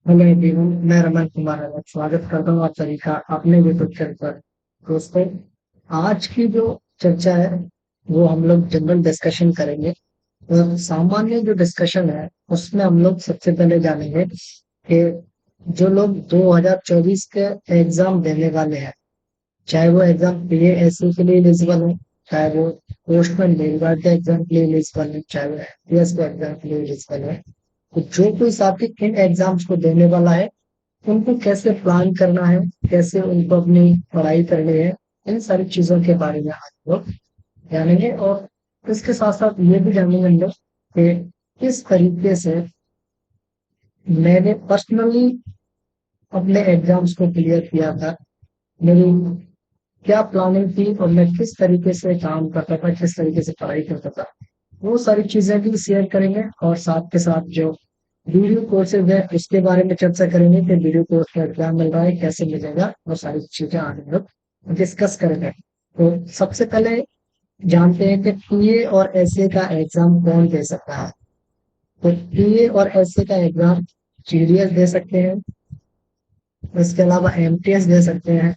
Hello everyone, मैं रमन कुमार है। स्वागत करता हूँ आप सभी का अपने यूट्यूब चैनल पर। दोस्तों, आज की जो चर्चा है वो हम लोग जनरल डिस्कशन करेंगे। और सामान्य जो डिस्कशन है उसमें हम लोग सबसे पहले जानेंगे कि जो लोग 2024 के एग्जाम देने वाले हैं, चाहे वो एग्जाम पीएएससी के लिए एलिजिबल हो, चाहे वो पोस्टमैन रेलगार्ड के एग्जाम के लिए एलिजिबल हो, चाहे वो एफपीएस के एग्जाम के लिए एलिजिबल है, तो जो कोई साथी इन एग्जाम्स को देने वाला है उनको कैसे प्लान करना है, कैसे उनको अपनी पढ़ाई करनी है, इन सारी चीजों के बारे में आज लोग जानेंगे। और इसके साथ साथ ये भी जानेंगे हम लोग कि किस तरीके से मैंने पर्सनली अपने एग्जाम्स को क्लियर किया था, मेरी क्या प्लानिंग थी और मैं किस तरीके से काम करता था, किस तरीके से पढ़ाई करता था, वो सारी चीजें भी शेयर करेंगे। और साथ के साथ जो वीडियो कोर्सेज है उसके बारे में चर्चा करेंगे कि वीडियो कोर्स का क्या मिल रहा है, कैसे मिलेगा, वो सारी चीजें आगे हम लोग डिस्कस करेंगे। तो सबसे पहले जानते हैं कि पीए और एसए का एग्जाम कौन दे सकता है। तो पीए और एसए का एग्जाम जीडीएस दे सकते हैं, इसके अलावा एमटीएस दे सकते हैं,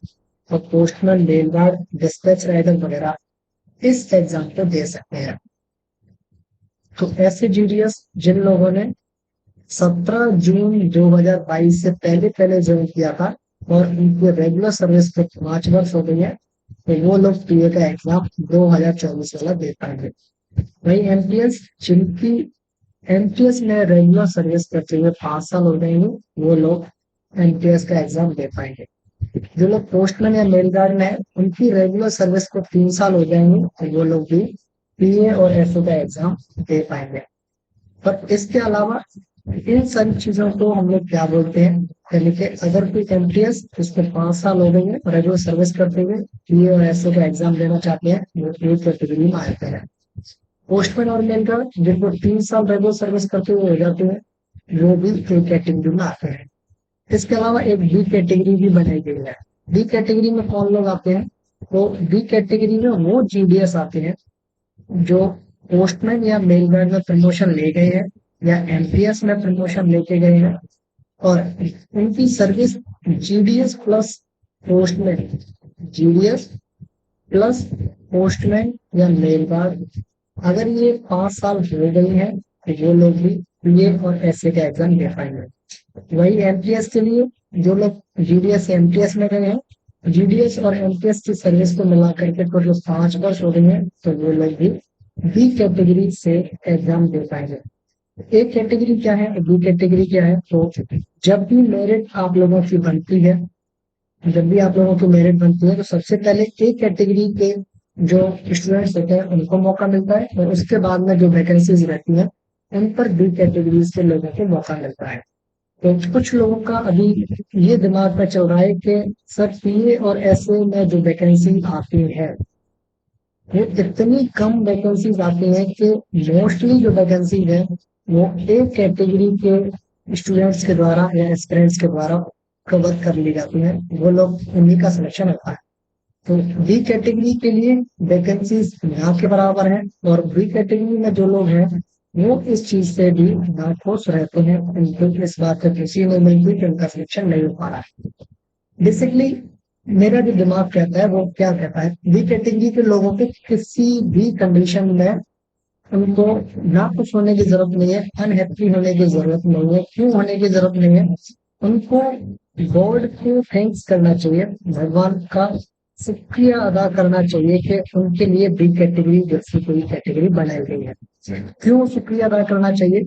और पोस्टमैन, रेलगार्ड, डिस्पैच राइडर वगैरह इस एग्जाम को दे सकते हैं। तो ऐसे जीडीएस जिन लोगों ने 17 जून 2022 से पहले पहले ज्वाइन किया था और उनकी रेगुलर सर्विस पे 5 वर्ष हो गई है, तो वो लोग पीए का एग्जाम 2024 वाला दे पाएंगे। वही एमटीएस जिनकी एमटीएस में रेगुलर सर्विस करते हुए 5 साल हो गए हैं, वो लोग एमटीएस का एग्जाम दे पाएंगे। जो लोग पोस्टमैन या मेल गार्ड में है उनकी रेगुलर सर्विस को 3 साल हो जाएंगे, तो वो लोग भी पीए और एसओ का एग्जाम दे पाएंगे। पर इसके अलावा इन सारी चीजों को हम लोग क्या बोलते हैं, यानी कि अगर कोई एमटीएस जिसको 5 साल हो गई है रेगुलर सर्विस करते हुए पीए और एसओ का एग्जाम देना चाहते हैं, वो ए कैटेगरी में आते हैं। पोस्टमैन और मेल गार्ड जिनको 3 साल रेगुलर सर्विस करते हुए हो जाते हैं, वो भी ए कैटेगरी में आते हैं। इसके अलावा एक बी कैटेगरी भी बनाई गई है। बी कैटेगरी में कौन लोग आते हैं, तो बी कैटेगरी में वो जीडीएस आते हैं जो पोस्टमैन या मेलगार्ड में प्रमोशन ले गए हैं या एमपीएस में प्रमोशन लेके गए हैं, और उनकी service GDS plus postman, GDS plus postman या मेलगार्ड, अगर ये 5 साल हो गई है तो वो लोग भी पीए और एसए का एग्जाम दे पाएंगे। वही एमटीएस के लिए जो लोग जीडीएस एमटीएस में गए हैं, जीडीएस और एमटीएस की सर्विस को मिला करके टोटल 5 वर्ष हो गए हैं, तो वो लोग भी बी कैटेगरी से एग्जाम दे पाएंगे। ए कैटेगरी क्या है, बी कैटेगरी क्या है, तो जब भी मेरिट आप लोगों की बनती है, जब भी आप लोगों की मेरिट बनती है तो सबसे पहले ए कैटेगरी के जो स्टूडेंट्स होते हैं उनको मौका मिलता है, और उसके बाद में जो वैकेंसीज रहती है उन पर बी कैटेगरी के लोगों को मौका मिलता है। तो कुछ लोगों का अभी ये दिमाग में चल रहा है कि सर पीए और एसए में जो वैकेंसी आती है वो इतनी कम वैकेंसीज आती हैं कि मोस्टली जो वैकेंसी है वो ए कैटेगरी के स्टूडेंट्स के द्वारा या एस्पिरेंट्स के द्वारा कवर कर ली जाती है, वो लोग उन्हीं का सिलेक्शन होता है। तो बी कैटेगरी के लिए वैकेंसीज यहाँ के बराबर है, और बी कैटेगरी में जो लोग हैं वो इस चीज से भी नाखुश रहते हैं, उनको इस बात से खुशी नहीं मिलती कि उनका सिलेक्शन नहीं हो पा रहा है। बेसिकली मेरा जो दिमाग कहता है वो क्या कहता है, बी कैटेगरी के लोगों के किसी भी कंडीशन में उनको ना खुश होने की जरूरत नहीं है, अनहैप्पी होने की जरूरत नहीं है, क्यों होने की जरूरत नहीं है, उनको गॉड को थैंक्स करना चाहिए, भगवान का शुक्रिया अदा करना चाहिए कि उनके लिए बी कैटेगरी जैसी कोई कैटेगरी बनाई गई है। क्यों शुक्रिया अदा करना चाहिए,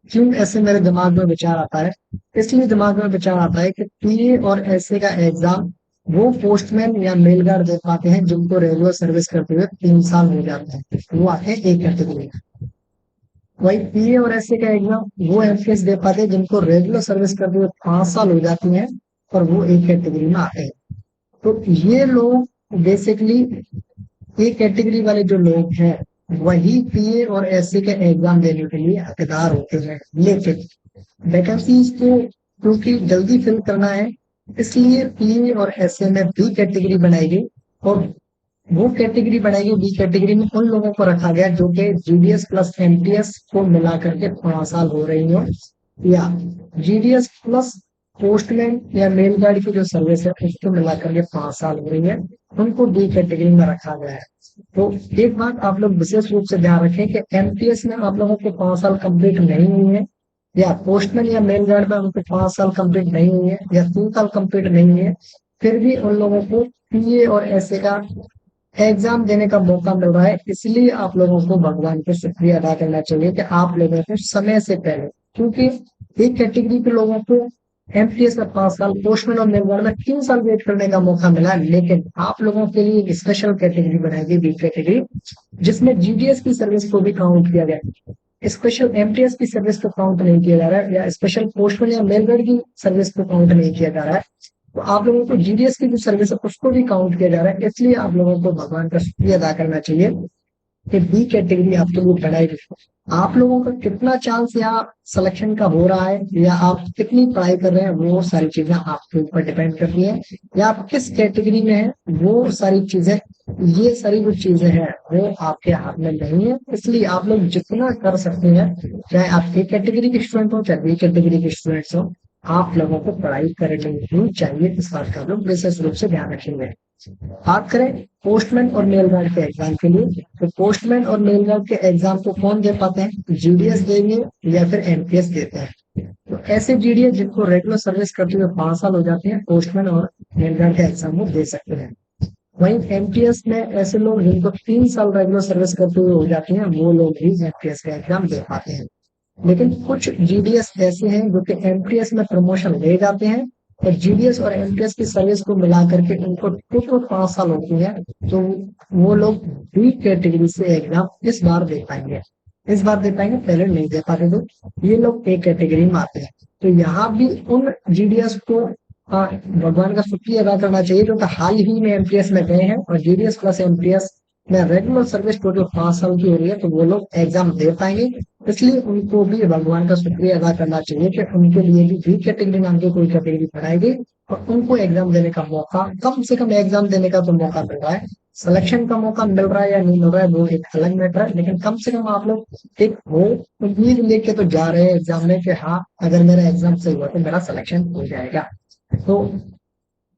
क्यों ऐसे मेरे दिमाग में विचार आता है, इसलिए दिमाग में विचार आता है कि पीए और एसए का एग्जाम वो पोस्टमैन या मेलगार्ड दे पाते हैं जिनको रेगुलर सर्विस करते हुए 3 साल हो जाते हैं, वो आते हैं एक कैटेगरी में। वही पीए और एसए का एग्जाम वो एमपीएस दे पाते हैं जिनको रेगुलर सर्विस करते हुए 5 साल हो जाती है, और वो एक कैटेगरी में आते हैं। तो ये लोग बेसिकली ए कैटेगरी वाले जो लोग हैं वही पीए और एसए के एग्जाम देने के लिए हकदार होते हैं। लेकिन वैकेंसीज को क्योंकि जल्दी फिल करना है, इसलिए पीए और एसए में बी कैटेगरी बनाई गई, और वो कैटेगरी बनाई गई बी कैटेगरी में उन लोगों को रखा गया जो कि जीडीएस प्लस एमटीएस को मिला करके 5 साल हो रही हो, या जीडीएस प्लस पोस्टमैन या मेल गार्ड की जो सर्विस है उसको मिलाकर के 5 साल हो रही है, उनको बी कैटेगरी में रखा गया है। तो एक बात आप लोग विशेष रूप से ध्यान रखें कि एमटीएस में आप लोगों के 5 साल कंप्लीट नहीं हुए हैं, या पोस्टमैन या मेल गार्ड में उनको 5 साल कंप्लीट नहीं हुए हैं, या 3 साल कंप्लीट नहीं हुए, फिर भी उन लोगों को पीए और एसए का एग्जाम देने का मौका मिल रहा है। इसलिए आप लोगों को भगवान का शुक्रिया अदा करना चाहिए कि आप लोगों को समय से पहले, क्योंकि एक कैटेगरी के लोगों को एमटीएस में 5 साल, पोस्टमैन और मेलगार्ड में 3 साल वेट करने का मौका मिला, लेकिन आप लोगों के लिए एक स्पेशल कैटेगरी बनाएगी, बी कैटेगरी, जिसमें जीडीएस की सर्विस को भी काउंट किया गया। स्पेशल एमटीएस की सर्विस को काउंट नहीं किया जा रहा है, या स्पेशल पोस्टमैन या मेलगार्ड की सर्विस को काउंट नहीं किया जा रहा है। तो आप लोगों को जीडीएस की जो सर्विस है उसको भी काउंट किया जा रहा है। इसलिए आप लोगों को भगवान का शुक्रिया अदा करना चाहिए कि बी कैटेगरी आपके लिए बढ़ाई गई। आप लोगों का कितना चांस यहाँ सिलेक्शन का हो रहा है, या आप कितनी पढ़ाई कर रहे हैं, वो सारी चीजें आपके ऊपर डिपेंड करती है, या आप किस कैटेगरी में हैं, वो सारी चीजें, ये सारी जो चीजें हैं वो आपके हाथ में नहीं है। इसलिए आप लोग जितना कर सकते हैं, चाहे आप ए कैटेगरी के स्टूडेंट हो चाहे बी कैटेगरी के स्टूडेंट्स हो, आप लोगों को पढ़ाई करनी ही चाहिए। इस बात का लोग विशेष रूप से ध्यान रखेंगे। बात करें पोस्टमैन और मेल गार्ड के एग्जाम के लिए, तो पोस्टमैन और मेल गार्ड के एग्जाम को कौन दे पाते हैं? जीडीएस देंगे या फिर एमपीएस देते हैं। तो ऐसे जीडीएस जिनको रेगुलर सर्विस करते हुए 5 साल हो जाते हैं, पोस्टमैन और मेल गार्ड के एग्जाम को दे सकते हैं। वहीं एमटीएस में ऐसे लोग जिनको 3 साल रेगुलर सर्विस करते हुए हो जाती है, वो लोग भी एमटीएस का एग्जाम दे पाते हैं। लेकिन कुछ जीडीएस ऐसे हैं जो कि एमटीएस में प्रमोशन ले जाते हैं, और जीडीएस और एमटीएस की सर्विस को मिला करके उनको टोटल 5 साल होती है, तो वो लोग बी कैटेगरी से एग्जाम इस बार दे पाएंगे। इस बार दे पाएंगे, पहले नहीं दे पाते, तो ये लोग ए कैटेगरी में आते हैं। तो यहाँ भी उन जीडीएस को भगवान का शुक्रिया अदा करना चाहिए जो कि हाल ही में एमटीएस में गए हैं, और जीडीएस प्लस एमटीएस में रेगुलर सर्विस टोटल 5 साल की हो रही है, तो वो लोग एग्जाम दे पाएंगे। इसलिए उनको भी भगवान का शुक्रिया अदा करना चाहिए कि उनके लिए भी बी कैटेगरी नाम की कोई कैटेगरी बनाएगी, और उनको एग्जाम देने का मौका, कम से कम एग्जाम देने का तो मौका मिल रहा है। सिलेक्शन का मौका मिल रहा है या नहीं मिल रहा है वो एक अलग मैटर है, लेकिन कम से कम आप लोग एक वो उम्मीद लेके तो जा रहे हैं एग्जाम में कि हाँ, अगर मेरा एग्जाम सही हुआ तो मेरा सिलेक्शन हो जाएगा। तो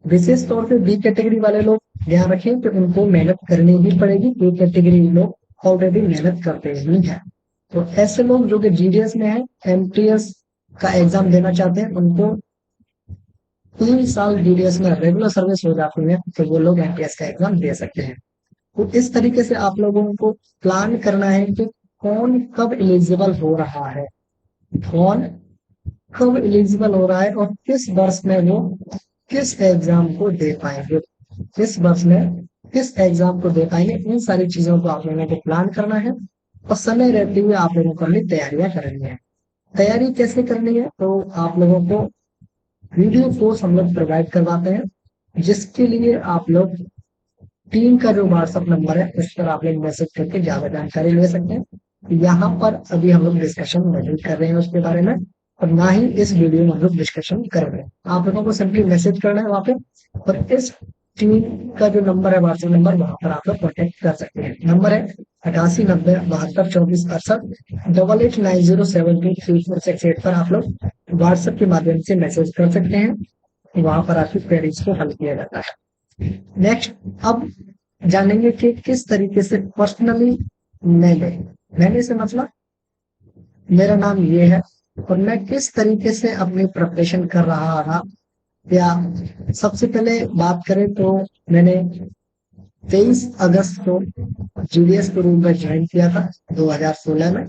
विशेष तौर पे बी कैटेगरी वाले लोग ध्यान रखें कि उनको मेहनत करनी ही पड़ेगी। बी कैटेगरी लोग ऑलरेडी मेहनत करते ही हैं। तो ऐसे लोग जो कि जीडीएस में है, एमटीएस का एग्जाम देना चाहते हैं, उनको 3 साल जीडीएस में रेगुलर सर्विस हो जाती है, तो वो लोग एमटीएस का एग्जाम दे सकते हैं। तो इस तरीके से आप लोगों को प्लान करना है कि कौन कब एलिजिबल हो रहा है, कौन कब एलिजिबल हो रहा है, और किस वर्ष में वो किस एग्जाम को दे पाएंगे, किस वर्ष में किस एग्जाम को दे पाएंगे। इन सारी चीजों को आप लोगों को प्लान करना है, और समय रहते हुए आप लोगों को अपनी तैयारियां करनी है। तैयारी कैसे करनी है? तो आप लोगों को वीडियो कोर्स हम लोग प्रोवाइड करवाते हैं, जिसके लिए आप लोग टीम का जो व्हाट्सएप नंबर है उस पर आप लोग मैसेज करके ज्यादा जानकारी ले सकते हैं। यहाँ पर अभी हम लोग डिस्कशन नहीं कर रहे हैं उसके बारे में, और ना ही इस वीडियो में हम लोग डिस्कशन कर रहे हैं। आप लोगों को सिंपली मैसेज करना है वहाँ पे, और इस टीम का जो नंबर है, व्हाट्सएप नंबर, वहां पर आप लोग कॉन्टेक्ट कर सकते हैं। नंबर है 8890722468, 8890723468 पर आप लोग व्हाट्सएप के माध्यम से मैसेज कर सकते हैं। वहां पर आपकी क्वेरीज को हल किया जाता है। नेक्स्ट, अब जानेंगे कि किस तरीके से पर्सनली मैंने से मतलब मेरा नाम ये है, और मैं किस तरीके से अपनी प्रिपरेशन कर रहा था। या सबसे पहले बात करें तो मैंने 23 अगस्त को जीडीएस के रूम में ज्वाइन किया था 2016 में।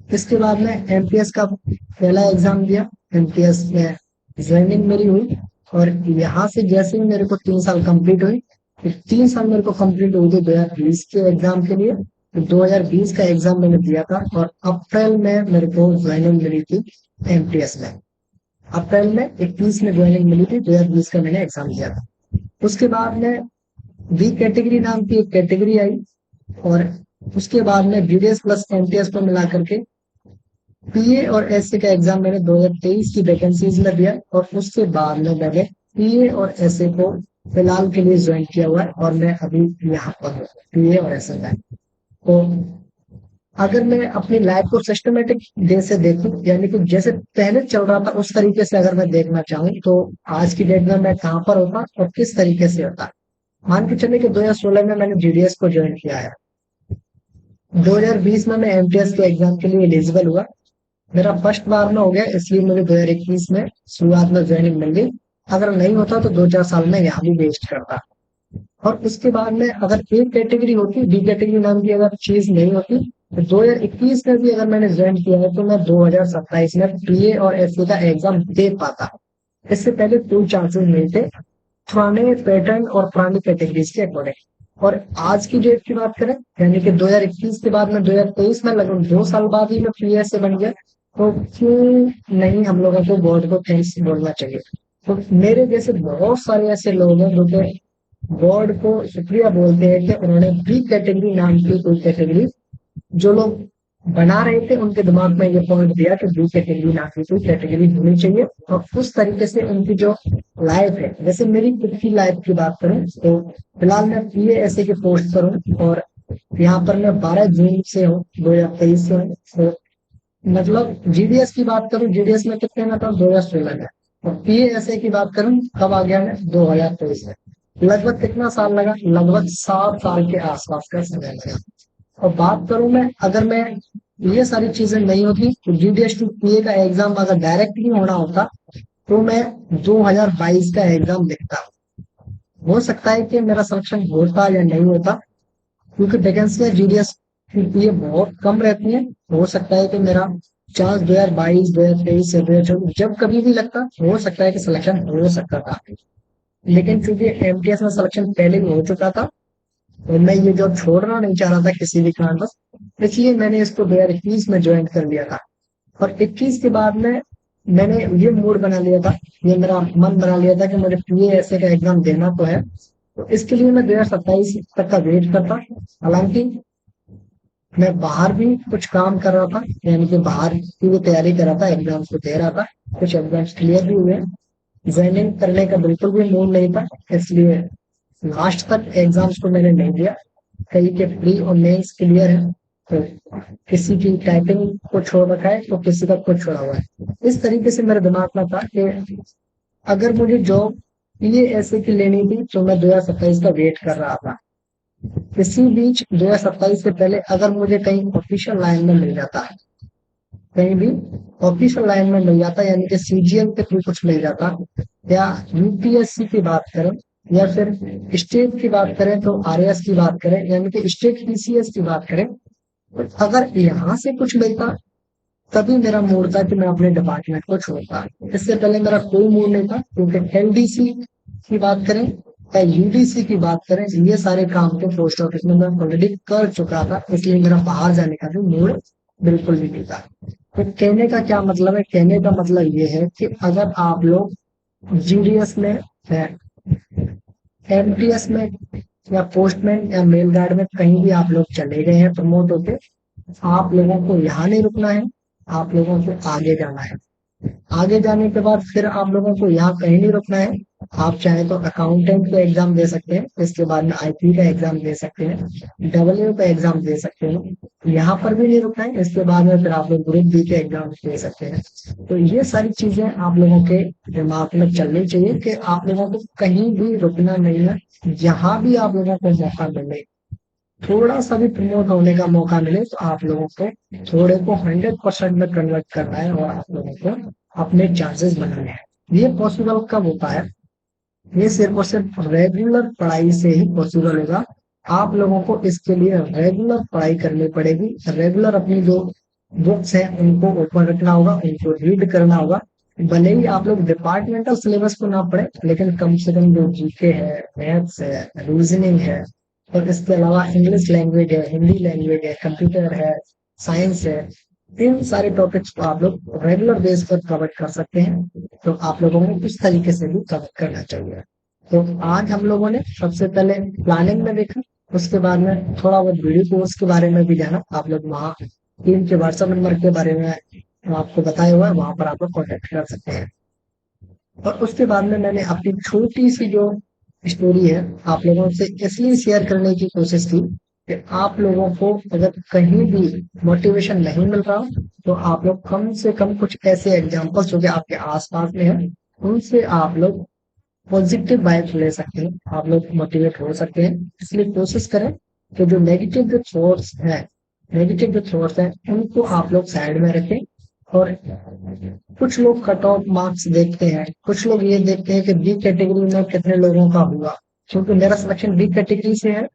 इसके बाद में एमटीएस का पहला एग्जाम दिया, एमटीएस में ज्वाइनिंग मेरी हुई, और यहाँ से जैसे ही मेरे को 3 साल कंप्लीट हुई, फिर 3 साल मेरे को कंप्लीट हो गए 2020 के एग्जाम के लिए। तो 2020 का एग्जाम मैंने दिया था, और अप्रैल में मेरे को ज्वाइनिंग मिली थी एमटीएस में। अप्रैल में 21 में ज्वाइनिंग मिली थी, 2020 का मैंने एग्जाम दिया था। उसके बाद में बी कैटेगरी नाम की एक कैटेगरी आई, और उसके बाद में जीडीएस प्लस एमटीएस को मिला करके पीए और एसए का एग्जाम मैंने 2023 की वैकेंसीज में दिया, और उसके बाद में मैंने पीए और एसए को फिलहाल के लिए ज्वाइन किया हुआ है, और मैं अभी यहाँ पर पीए और एसए का। तो अगर मैं अपनी लाइफ को सिस्टमेटिक वे से देखूं, यानी कि जैसे पहले चल रहा था उस तरीके से अगर मैं देखना चाहूँ, तो आज की डेट में मैं कहाँ पर होता और किस तरीके से होता। मान के चले कि 2016 में मैंने जीडीएस को ज्वाइन किया है। 2020 में मैं एमटीएस के एग्जाम के लिए एलिजिबल हुआ। मेरा फर्स्ट बार में हो गया, इसलिए मुझे 2021 में शुरुआत में ज्वाइनिंग मिल गई। अगर नहीं होता तो 2-4 साल में यहाँ भी वेस्ट करता। और उसके बाद में अगर ए कैटेगरी होती, बी कैटेगरी नाम की अगर चीज नहीं होती, तो 2021 में भी अगर मैंने ज्वाइन किया है तो मैं 2027 में पीए और एसए का एग्जाम दे पाता। इससे पहले कोई चांसेस नहीं थे, पुराने पैटर्न और पुरानी कैटेगरीज के अकॉर्डिंग। और आज की डेट की बात करें, यानी कि 2021 के बाद में 2023 में लगभग 2 साल बाद ही मैं पीए से बन गया। तो क्यों नहीं हम लोगों को बोर्ड को थैंक्स बोलना चाहिए। तो मेरे जैसे बहुत सारे ऐसे लोग हैं जो कि गॉड को शुक्रिया बोलते हैं कि उन्होंने बी कैटेगरी नाम की कोई कैटेगरी, जो लोग बना रहे थे उनके दिमाग में ये पॉइंट दिया कि बी कैटेगरी नाम की कोई कैटेगरी होनी चाहिए। और उस तरीके से उनकी जो लाइफ है, जैसे मेरी खुद की लाइफ की बात करूं तो फिलहाल मैं पीए ऐसे के पोस्ट पर हूँ, और यहाँ पर मैं 12 जून से हूँ, 2023 से हूँ। तो मतलब जीडीएस की बात करूं, जीडीएस में कितने में था, 2016 में। और पीएएसए की बात करूं कब आ गया है, 2023 में। लगभग कितना साल लगा, लगभग 7 साल के आसपास का समय लगा। और बात करूं मैं, अगर मैं ये सारी चीजें नहीं होती तो जीडीएस टू पीए का एग्जाम अगर डायरेक्टली होना होता तो मैं 2022 का एग्जाम लिखता। हो सकता है कि मेरा सिलेक्शन होता या नहीं होता, क्योंकि वैकेंसियां जीडीएस ये बहुत कम रहती हैं। हो सकता है कि मेरा चांस 2022, 2023 से 2024 जब कभी भी लगता, हो सकता है कि सिलेक्शन हो सकता था। लेकिन चूंकि एमटीएस में सिलेक्शन पहले ही हो चुका था, और मैं ये जॉब छोड़ना नहीं चाह रहा था किसी भी कारणवश, इसलिए मैंने इसको 2021 में ज्वाइन कर लिया था। और 21 के बाद में मैंने ये मूड बना लिया था, ये मेरा मन बना लिया था कि मुझे पीएएसए का एग्जाम देना तो है। तो इसके लिए मैं 2027 तक का वेट करता। हालांकि मैं बाहर भी कुछ काम कर रहा था, यानी कि बाहर की भी तैयारी कर रहा था, एग्जाम्स को दे रहा था। कुछ एग्जाम्स क्लियर भी हुए। ज्वाइनिंग करने का बिल्कुल भी मूड नहीं था, इसलिए लास्ट तक एग्जाम्स को मैंने नहीं दिया। कई के प्री और मेंस क्लियर है, तो किसी की टाइपिंग को छोड़ रखा है तो किसी का कुछ छोड़ा हुआ है। इस तरीके से मेरे दिमाग में था कि अगर मुझे जॉब ये ऐसे की लेनी थी तो मैं 2027 का वेट कर रहा था। इसी बीच 2027 से पहले अगर मुझे कहीं ऑफिशियल लाइन में मिल जाता, कहीं भी ऑफिशियल लाइन में मिल जाता, यानी कि सीजीएल के थ्रू कुछ मिल जाता, या यूपीएससी की बात करें, या फिर स्टेट की बात करें तो आरएएस की बात करें, यानी कि स्टेट पीसीएस की बात करें, तो अगर यहाँ से कुछ मिलता तभी मेरा मूड था कि मैं अपने डिपार्टमेंट को छोड़ता। इससे पहले मेरा कोई मूड नहीं था, क्योंकि एलडीसी की बात करें या यूडीसी की बात करें, ये सारे काम तो पोस्ट ऑफिस में मैं ऑलरेडी कर चुका था, इसलिए मेरा बाहर जाने का भी मूड बिल्कुल भी नहीं था। तो कहने का क्या मतलब है, कहने का मतलब ये है कि अगर आप लोग जीडीएस में है, एमटीएस में या पोस्टमैन या मेल गार्ड में कहीं भी आप लोग चले गए हैं प्रमोट होके, आप लोगों को यहाँ नहीं रुकना है, आप लोगों को आगे जाना है। आगे जाने के बाद फिर आप लोगों को यहाँ कहीं नहीं रुकना है। आप चाहे तो अकाउंटेंट का एग्जाम दे सकते हैं, इसके बाद में आईपी का एग्जाम दे सकते हैं, डब्ल्यू का एग्जाम दे सकते हैं। यहाँ पर भी नहीं रुकना है, इसके बाद में फिर आप लोग ग्रुप बी के एग्जाम दे सकते हैं। तो ये सारी चीजें आप लोगों के दिमाग में चलनी चाहिए कि आप लोगों को कहीं भी रुकना नहीं है। जहां भी आप लोगों को मौका मिले, थोड़ा सा भी प्रमोट होने का मौका मिले, तो आप लोगों को थोड़े को 100% में कन्वर्ट करना है, और आप लोगों को अपने चांसेस बनाने हैं। ये पॉसिबल कब होता है, ये सिर्फ और सिर्फ रेगुलर पढ़ाई से ही पॉसिबल होगा। आप लोगों को इसके लिए रेगुलर पढ़ाई करनी पड़ेगी, रेगुलर अपनी जो बुक्स हैं उनको ओपन रखना होगा, उनको रीड करना होगा। भले ही आप लोग डिपार्टमेंटल सिलेबस को ना पढ़े, लेकिन कम से कम जो जीके है, मैथ्स है, रीजनिंग है, और इसके अलावा इंग्लिश लैंग्वेज है, हिंदी लैंग्वेज है, कंप्यूटर है, साइंस है, इन सारे टॉपिक्स को आप लोग रेगुलर बेस पर कवर कर सकते हैं। तो आप लोगों को इस तरीके से भी कवर करना चाहिए। तो आज हम लोगों ने सबसे पहले प्लानिंग में देखा, उसके बाद में थोड़ा बहुत वीडियो कोर्स के बारे में भी जाना। आप लोग वहाँ टीम के व्हाट्सएप नंबर के बारे में आपको बताया हुआ है, वहां पर आप लोग कॉन्टेक्ट कर सकते हैं। और उसके बाद में मैंने अपनी छोटी सी जो स्टोरी है आप लोगों से इसलिए शेयर करने की कोशिश की, कि आप लोगों को अगर कहीं भी मोटिवेशन नहीं मिल रहा तो आप लोग कम से कम कुछ ऐसे एग्जांपल्स जो कि आपके आसपास में है उनसे आप लोग पॉजिटिव वाइब्स ले सकते हैं, आप लोग मोटिवेट हो सकते हैं। इसलिए कोशिश करें कि जो नेगेटिव जो थॉट्स हैं उनको आप लोग साइड में रखें। और कुछ लोग कट ऑफ मार्क्स देखते हैं, कुछ लोग ये देखते हैं कि बी कैटेगरी में कितने लोगों का हुआ, क्योंकि मेरा सिलेक्शन बी कैटेगरी से है,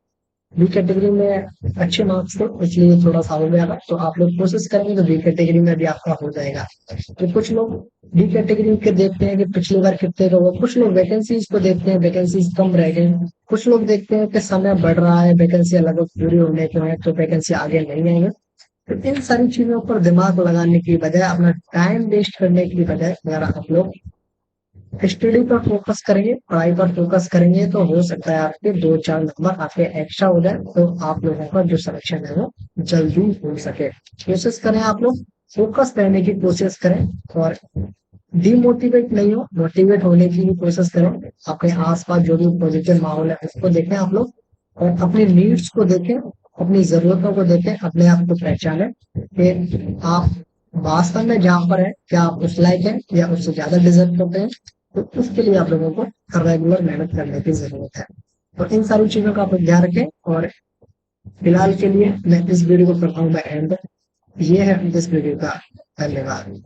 बी कैटेगरी में अच्छे मार्क्स थे इसलिए थोड़ा सा हो गया था। तो आप लोग कोशिश करेंगे तो बी कैटेगरी में भी आपका हो जाएगा। तो कुछ लोग बी कैटेगरी के देखते हैं कि पिछली बार कितने का हुआ, कुछ लोग वैकेंसीज को देखते हैं वैकेंसीज कम रह गई, कुछ लोग देखते हैं कि समय बढ़ रहा है वैकेंसी लगभग पूरी होने को है तो वैकेंसी आगे नहीं आएंगे। तो इन सारी चीजों पर दिमाग लगाने की बजाय, अपना टाइम वेस्ट करने की बजाय अगर आप लोग स्टडी पर फोकस करेंगे, पढ़ाई पर फोकस करेंगे तो हो सकता है आपके 2-4 नंबर आपके एक्स्ट्रा हो जाए तो आप लोगों का जो सिलेक्शन है वो जल्दी हो सके। कोशिश करें आप लोग फोकस रहने की कोशिश करें और डिमोटिवेट नहीं हो, मोटिवेट होने की भी कोशिश करें। अपने आसपास जो भी पॉजिटिव माहौल है उसको देखें आप लोग, और अपनी नीड्स को देखें, अपनी जरूरतों को देखें, अपने आप को पहचानें कि आप वास्तव में जहाँ पर है क्या आप उस लायक हैं या उससे ज्यादा डिजर्व करते हैं। तो उसके लिए आप लोगों को रेगुलर मेहनत करने की जरूरत है। तो इन सारी चीजों का आप लोग ध्यान रखें। और फिलहाल के लिए मैं इस वीडियो को करता हूँ मैं एंड। ये है इस वीडियो का। धन्यवाद।